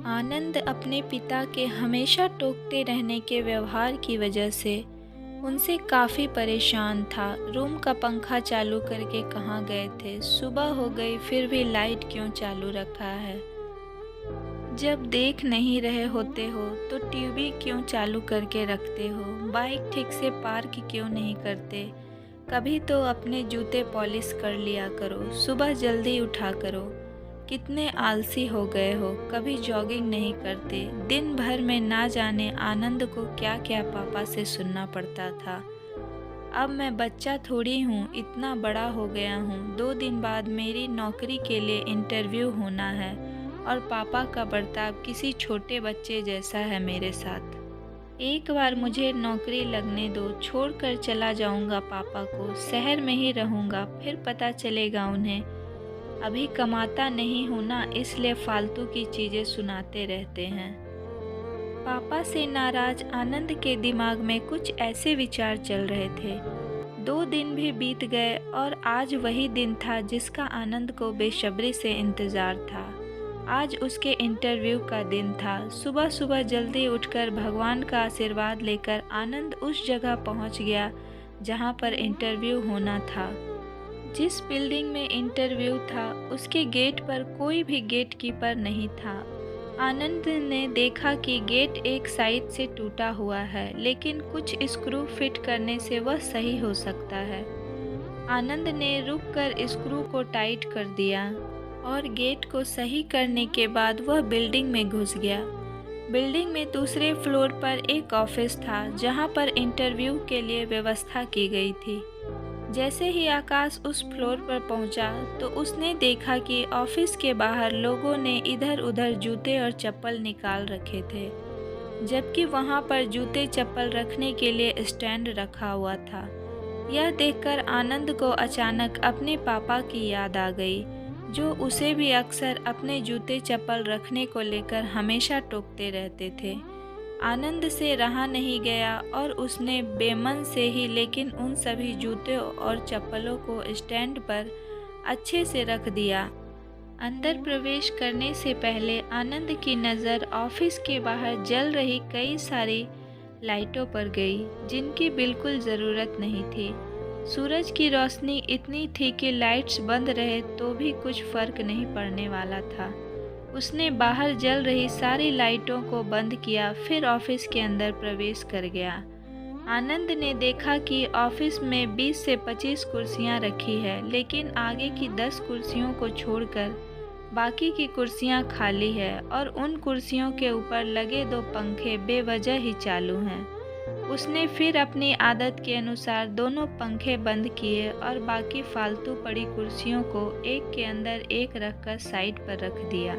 आनंद अपने पिता के हमेशा टोकते रहने के व्यवहार की वजह से उनसे काफ़ी परेशान था। रूम का पंखा चालू करके कहाँ गए थे? सुबह हो गई फिर भी लाइट क्यों चालू रखा है? जब देख नहीं रहे होते हो तो टीवी क्यों चालू करके रखते हो? बाइक ठीक से पार्क क्यों नहीं करते? कभी तो अपने जूते पॉलिश कर लिया करो, सुबह जल्दी उठा करो। कितने आलसी हो गए हो, कभी जॉगिंग नहीं करते। दिन भर में ना जाने आनंद को क्या क्या पापा से सुनना पड़ता था। अब मैं बच्चा थोड़ी हूँ, इतना बड़ा हो गया हूँ। 2 दिन बाद मेरी नौकरी के लिए इंटरव्यू होना है और पापा का बर्ताव किसी छोटे बच्चे जैसा है मेरे साथ। एक बार मुझे नौकरी लगने दो, छोड़कर चला जाऊंगा पापा को, शहर में ही रहूंगा, फिर पता चलेगा उन्हें। अभी कमाता नहीं हूं ना, इसलिए फालतू की चीज़ें सुनाते रहते हैं। पापा से नाराज आनंद के दिमाग में कुछ ऐसे विचार चल रहे थे। 2 दिन भी बीत गए और आज वही दिन था जिसका आनंद को बेसब्री से इंतज़ार था। आज उसके इंटरव्यू का दिन था। सुबह सुबह जल्दी उठकर भगवान का आशीर्वाद लेकर आनंद उस जगह पहुंच गया जहां पर इंटरव्यू होना था। जिस बिल्डिंग में इंटरव्यू था उसके गेट पर कोई भी गेट कीपर नहीं था। आनंद ने देखा कि गेट एक साइड से टूटा हुआ है, लेकिन कुछ स्क्रू फिट करने से वह सही हो सकता है। आनंद ने रुककर स्क्रू को टाइट कर दिया और गेट को सही करने के बाद वह बिल्डिंग में घुस गया। बिल्डिंग में दूसरे फ्लोर पर एक ऑफिस था जहां पर इंटरव्यू के लिए व्यवस्था की गई थी। जैसे ही आकाश उस फ्लोर पर पहुंचा तो उसने देखा कि ऑफिस के बाहर लोगों ने इधर उधर जूते और चप्पल निकाल रखे थे, जबकि वहां पर जूते चप्पल रखने के लिए स्टैंड रखा हुआ था। यह देखकर आनंद को अचानक अपने पापा की याद आ गई, जो उसे भी अक्सर अपने जूते चप्पल रखने को लेकर हमेशा टोकते रहते थे। आनंद से रहा नहीं गया और उसने बेमन से ही लेकिन उन सभी जूते और चप्पलों को स्टैंड पर अच्छे से रख दिया। अंदर प्रवेश करने से पहले आनंद की नज़र ऑफिस के बाहर जल रही कई सारी लाइटों पर गई, जिनकी बिल्कुल ज़रूरत नहीं थी। सूरज की रोशनी इतनी थी कि लाइट्स बंद रहे तो भी कुछ फर्क नहीं पड़ने वाला था। उसने बाहर जल रही सारी लाइटों को बंद किया, फिर ऑफिस के अंदर प्रवेश कर गया। आनंद ने देखा कि ऑफिस में 20 से 25 कुर्सियां रखी है, लेकिन आगे की 10 कुर्सियों को छोड़कर बाकी की कुर्सियां खाली है और उन कुर्सियों के ऊपर लगे 2 पंखे बेवजह ही चालू हैं। उसने फिर अपनी आदत के अनुसार दोनों पंखे बंद किए और बाकी फालतू पड़ी कुर्सियों को एक के अंदर एक रखकर साइड पर रख दिया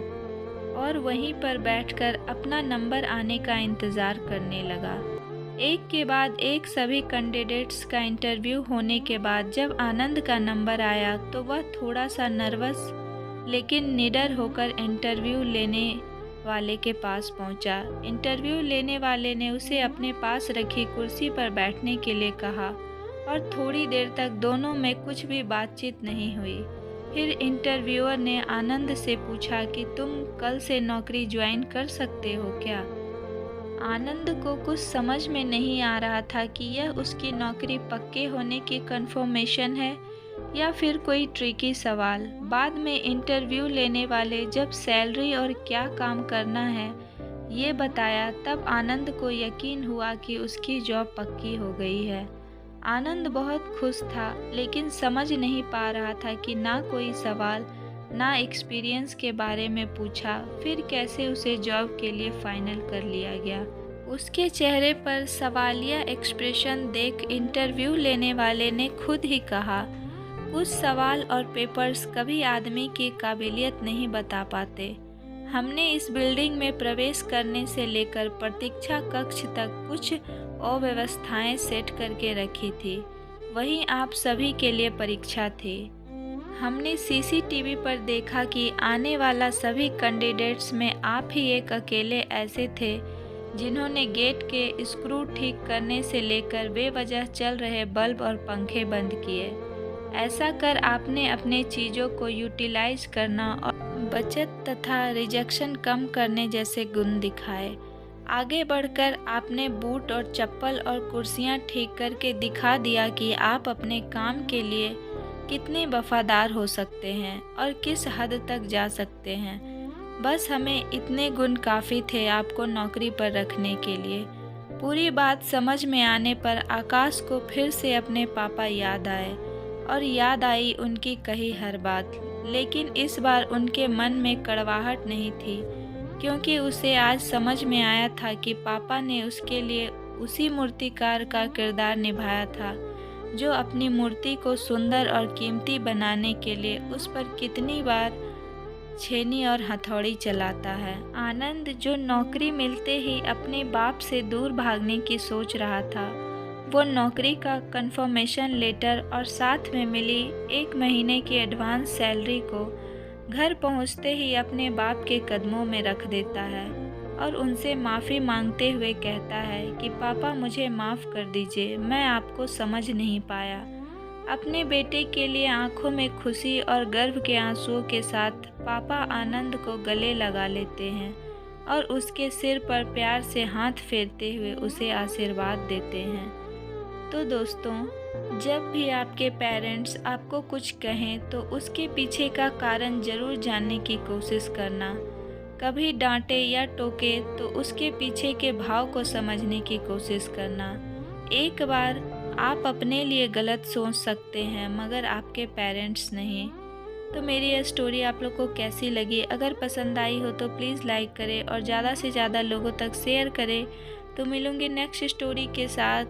और वहीं पर बैठकर अपना नंबर आने का इंतज़ार करने लगा। एक के बाद एक सभी कैंडिडेट्स का इंटरव्यू होने के बाद जब आनंद का नंबर आया तो वह थोड़ा सा नर्वस लेकिन निडर होकर इंटरव्यू लेने वाले के पास पहुंचा। इंटरव्यू लेने वाले ने उसे अपने पास रखी कुर्सी पर बैठने के लिए कहा और थोड़ी देर तक दोनों में कुछ भी बातचीत नहीं हुई। फिर इंटरव्यूअर ने आनंद से पूछा कि तुम कल से नौकरी ज्वाइन कर सकते हो क्या? आनंद को कुछ समझ में नहीं आ रहा था कि यह उसकी नौकरी पक्के होने की कंफर्मेशन है या फिर कोई ट्रिकी सवाल। बाद में इंटरव्यू लेने वाले जब सैलरी और क्या काम करना है ये बताया, तब आनंद को यकीन हुआ कि उसकी जॉब पक्की हो गई है। आनंद बहुत खुश था, लेकिन समझ नहीं पा रहा था कि ना कोई सवाल ना एक्सपीरियंस के बारे में पूछा, फिर कैसे उसे जॉब के लिए फाइनल कर लिया गया। उसके चेहरे पर सवालिया एक्सप्रेशन देख इंटरव्यू लेने वाले ने खुद ही कहा, कुछ सवाल और पेपर्स कभी आदमी की काबिलियत नहीं बता पाते। हमने इस बिल्डिंग में प्रवेश करने से लेकर प्रतीक्षा कक्ष तक कुछ अव्यवस्थाएं सेट करके रखी थी, वहीं आप सभी के लिए परीक्षा थी। हमने सीसीटीवी पर देखा कि आने वाला सभी कैंडिडेट्स में आप ही एक अकेले ऐसे थे जिन्होंने गेट के स्क्रू ठीक करने से लेकर बेवजह चल रहे बल्ब और पंखे बंद किए। ऐसा कर आपने अपने चीज़ों को यूटिलाइज करना और बचत तथा रिजेक्शन कम करने जैसे गुण दिखाए। आगे बढ़कर आपने बूट और चप्पल और कुर्सियां ठीक करके दिखा दिया कि आप अपने काम के लिए कितने वफादार हो सकते हैं और किस हद तक जा सकते हैं। बस हमें इतने गुण काफ़ी थे आपको नौकरी पर रखने के लिए। पूरी बात समझ में आने पर आकाश को फिर से अपने पापा याद आए और याद आई उनकी कही हर बात। लेकिन इस बार उनके मन में कड़वाहट नहीं थी, क्योंकि उसे आज समझ में आया था कि पापा ने उसके लिए उसी मूर्तिकार का किरदार निभाया था जो अपनी मूर्ति को सुंदर और कीमती बनाने के लिए उस पर कितनी बार छेनी और हथौड़ी चलाता है। आनंद, जो नौकरी मिलते ही अपने बाप से दूर भागने की सोच रहा था, वो नौकरी का कंफर्मेशन लेटर और साथ में मिली 1 महीने की एडवांस सैलरी को घर पहुंचते ही अपने बाप के कदमों में रख देता है और उनसे माफ़ी मांगते हुए कहता है कि पापा मुझे माफ़ कर दीजिए, मैं आपको समझ नहीं पाया। अपने बेटे के लिए आंखों में खुशी और गर्व के आंसुओं के साथ पापा आनंद को गले लगा लेते हैं और उसके सिर पर प्यार से हाथ फेरते हुए उसे आशीर्वाद देते हैं। तो दोस्तों, जब भी आपके पेरेंट्स आपको कुछ कहें तो उसके पीछे का कारण ज़रूर जानने की कोशिश करना। कभी डांटे या टोके तो उसके पीछे के भाव को समझने की कोशिश करना। एक बार आप अपने लिए गलत सोच सकते हैं, मगर आपके पेरेंट्स नहीं। तो मेरी यह स्टोरी आप लोग को कैसी लगी? अगर पसंद आई हो तो प्लीज़ लाइक करें और ज़्यादा से ज़्यादा लोगों तक शेयर करें। तो मिलूँगी नेक्स्ट स्टोरी के साथ।